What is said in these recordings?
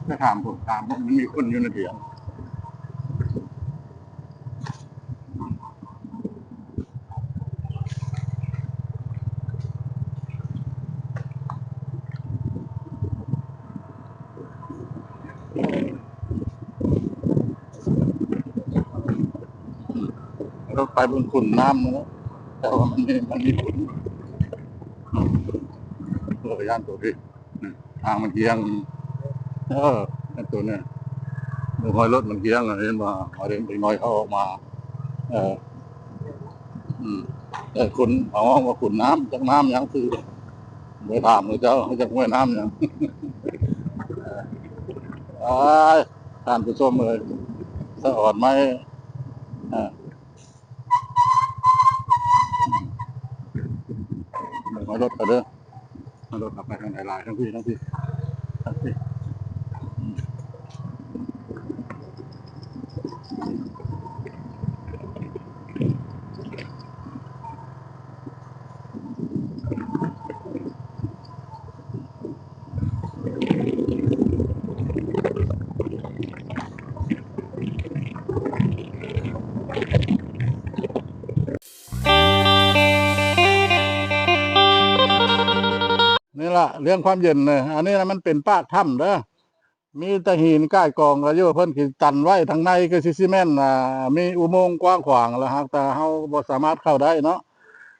ถ้าถามผมมันมีคนอยู่ในเถียงเราไปบนขุนน้ำนะแต่ว่ามันมีขุนตัวย่านตัวพี่ทางมันเอียงนั่นตัวเนี่ยหอยรถมันเอียงเห็นว่าเห็นไปน้อยเขาออกมาแต่คุณเอาว่าขุนน้ำจากน้ำยังคือเมื่อถามเลยเจ้าจากห้วยน้ำยังท่านผู้ชมเลยสะอ่อนไหมมารถกันเด้อมารถขับไปทางไหนลายทั้งพี่ทั้งพี่ทั้งพี่นี่แหละเรื่องความเย็นเลยอันนี้นะมันเป็นปากถ้ำเด้อมีตะหินก้ายกองก็เยอะเพิ่นขีดตันไว้ทางในก็ซีเมนต์มีอุโมงค์กว้างขวางแล้วฮะแต่เฮาบ่สามารถเข้าได้เนาะ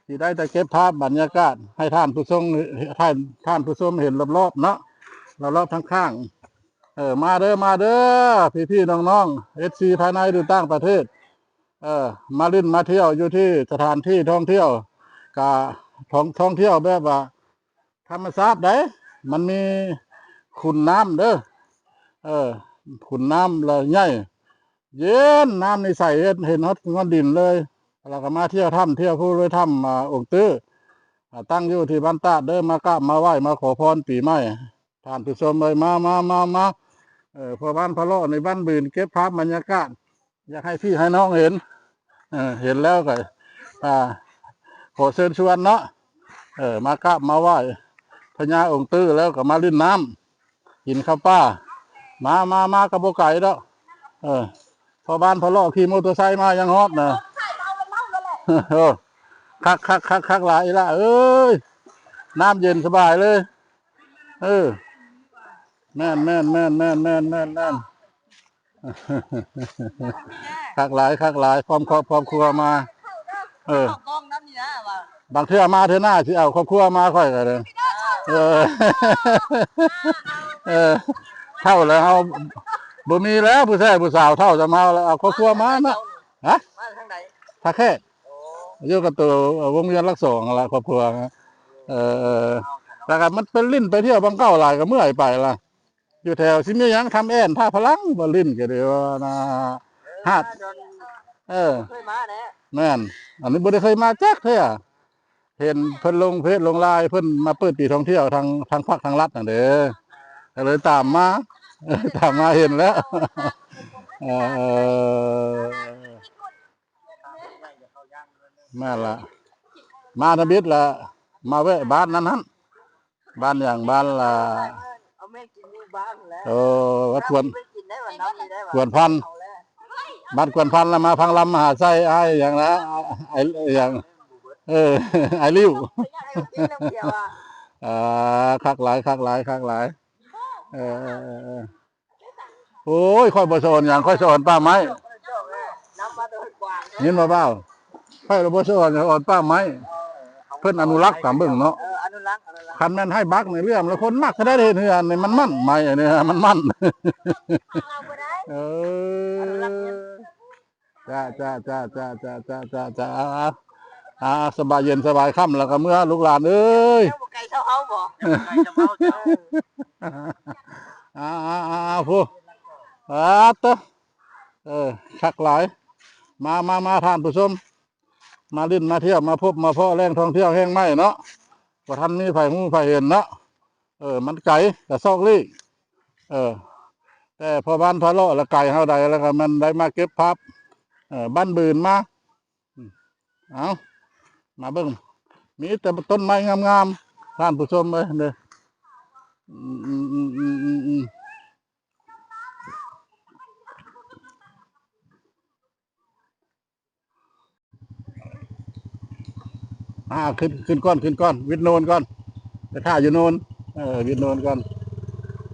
ที่ได้แต่เก็บภาพบรรยากาศให้ท่านผู้ชมเห็นรอบๆเนาะรอบๆทั้งข้างมาเด้อพี่ๆน้องๆ FC ภายในหรือต่างประเทศมาลิ้นมาเที่ยวอยู่ที่สถานที่ท่องเที่ยวกับท่องเที่ยวแบบว่าธรรมชาติได้มันมีขุนน้ำเด้อขุนน้ำละใหญ่เย็นน้ำในใสเห็นฮอดงอนดินเลยเราก็มาเที่ยวถ้ำเที่ยวผู้ด้วยถ้ำองค์ตื้อตั้งอยู่ที่บ้านตาดเด้อมากราบมาไหว้มาขอพรปีใหม่ท่านผู้ชมเลยมาพอบ้านพะเลาะในบ้านบืนเก็บภาพบรรยากาศอยากให้พี่ให้น้องเห็นเห็นแล้วก็ขอเชิญชวนเนาะมากราบมาไหว้พญาองค์ตื้อแล้วก็มาลื่นน้ำกินข้าวป้ากระโบไก่แล้วพอบ้านพอเลาะขี่มอเตอร์ไซค์มายังฮอตนะคักหลายละเอ้ยน้ำเย็นสบายเลยแม่นคักหลายพร้อมครอบครัวมาบางเทื่อมาเทื่อหน้าที่เอาครอบครัวมาค่อยกันเลยเท่าแล้วเอาบ่มีแล้วผู้ชายผู้สาวเท่าจะมาแล้วเอาครอบครัวมานะฮะท่าแค่อยู่กับตัววงเวียนรักสองอะไรครอบครัวแล้วก็มันเป็นลิ้นไปเที่ยวบางเก้าหลายก็เมื่อยไปละอยู่แถวซิมียังทำแอนท่าพลังบ่ลิ้นก็เดียวนะฮาดแม่นอันนี้บ่ได้เคยมาจักเท่าเห็นเพิ่นลงเพจลงไลน์เพิ่นมาเปิดปีท่องเที่ยวทางภาคทางรัฐน่ะเด้อก็เลยตามมาเห็นแล้วแม่ละมาทบิดละมาแวะบ้านนั้นบ้านอย่างบ้านละวัดกวนพันบ้านกวนพันแล้วมาพังลำมหาไส้ไอ้อย่างนะไอ้อย่างไอ้ริ้วคักหลายโอ้ยค่อยบ่สอนอย่างค่อยสอนป้าไม้ยินมาเปล่าค่อยบ่สอนอย่างอ่อนป้าไม้เพิ่นอนุรักษ์ตามเบิ่งเนาะคันแม่นให้บักในเรื่องแล้วคนมักจะได้เห็นเฮือนนี่มันมั่นไม้เนี่ยมันมั่นจ้าสบายเย็นสบายค่ำแล้วก็เมื่อลูกหลานเอ้ยผู้คักหลายมาท่านผู้ชมมาลิ้นมาเที่ยวมาพบมาเพาะแรงท่องเที่ยวแห้งไหมเนาะก็ท่านมีไฟเห็นเนาะมันไก่แต่ซอกลี่แต่พอบ้านพะเลาะแล้วไก่เฮาใดแล้วก็มันได้มาเก็บภาพบ้านบืนมาเบิ่งมีแต่ต้นไม้งาม ท่านผู้ชมเลยเด้ออืมอืมอืมอืมอืมอืมขึ้นก้อนขึ้นก้อนวิดโนนก่อนไปท่าอยู่โนนวิดโนนก่อน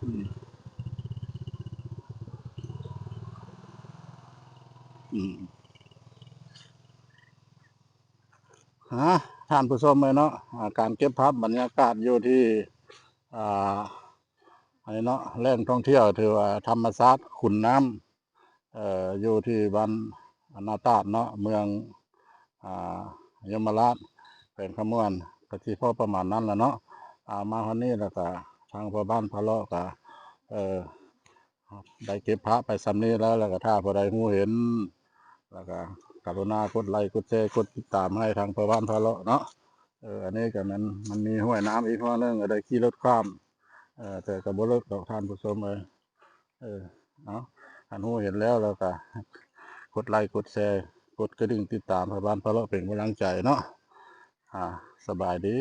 อืมอืมฮะท่านผู้ชมเลยเนาะการเก็บภาพบรรยากาศอยู่ที่อ่าอันนี้เนาะแหล่งท่องเที่ยวถือว่าธรรมชาติขุนน้ำอยู่ที่บ้านนาตาดเนาะเมืองอ่ายมราชเป็นขมวนก็ที่พอประมาณนั้นแหละเนาะมาวันนี้แล้วก็ทางพ่อบ้านพะเลาะก็เออได้เก็บพระไปสำนี้แล้วก็ถ้าพอได้หูเห็นแล้วก็กรุณากดไลค์กดแชร์กดติดตามให้ทางพ่อบ้านพะเลาะเนาะอันนี้ก็มันมีห้วยน้ำอีกห้อนึงก็ได้ขี่รถข้ามแต่ก็บ่เลิกดอกท่านผู้ชมเลยเนาะท่านหูเห็นแล้วแล้วก็กดไลค์กดแชร์กดกระดิ่งติดตามพ่อบ้านพะเลาะเป็นกำลังใจเนาะสบายดี